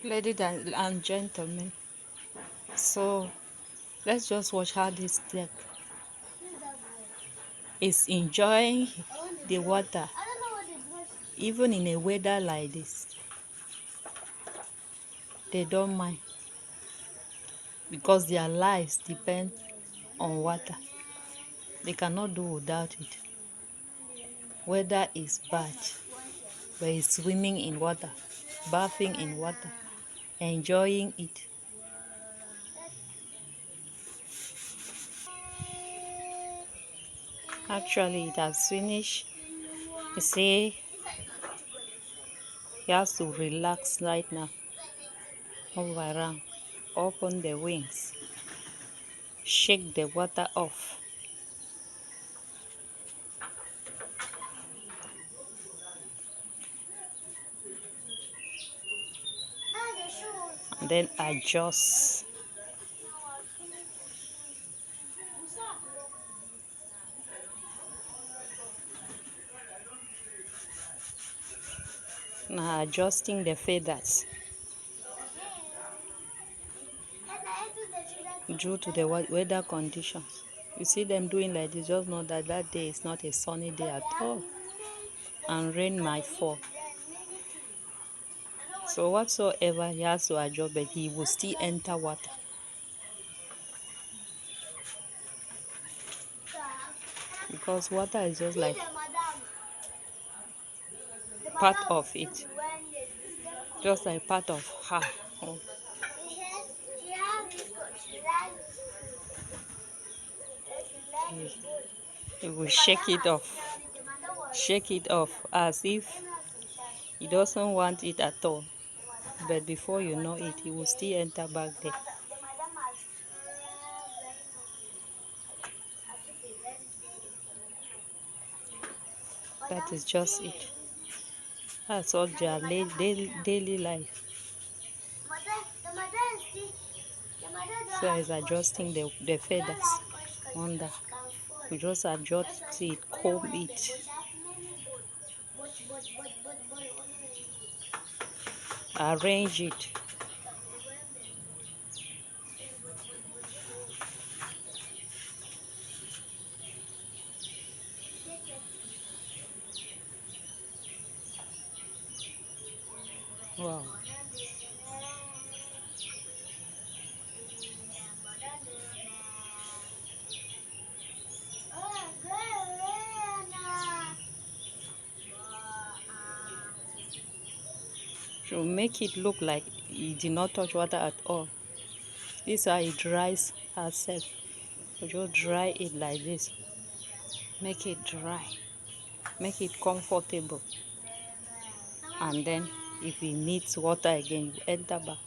Ladies and gentlemen, so let's just watch how this duck is enjoying the water, even in a weather like this. They don't mind because their lives depend on water. They cannot do without it. Weather is bad, but it's swimming in water, bathing in water, enjoying it. Actually, it has finished. You see, he has to relax right now. Move around, open the wings, shake the water off. And then adjust. Now adjusting the feathers due to the weather conditions. You see them doing like this, just know that that day is not a sunny day at all, and rain might fall. So whatsoever he has to adjust, but he will still enter water. Because water is just like part of it. Just like part of her. Oh. He will shake it off. Shake it off as if he doesn't want it at all. But before you know it, he will still enter back there. That is just it. That's all their daily life. So he's adjusting the feathers under. We just adjust it, comb it. Arrange it. Wow. To make it look like he did not touch water at all. This is how it dries herself. You just dry it like this. Make it dry. Make it comfortable. And then if it needs water again, you enter back.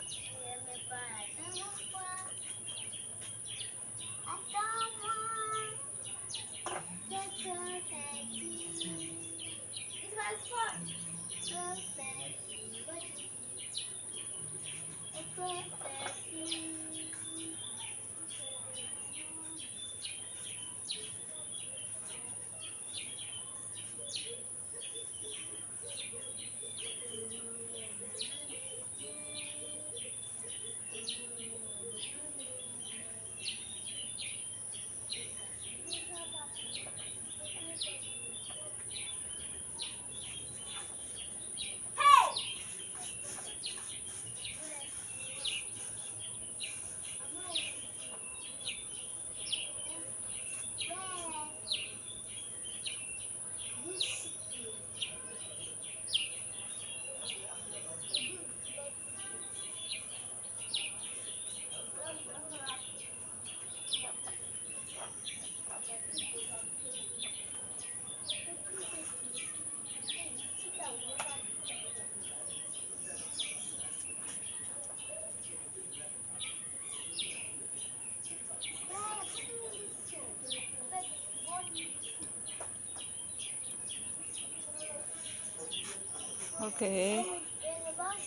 Okay,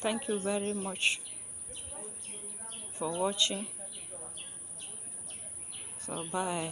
thank you very much for watching. So bye.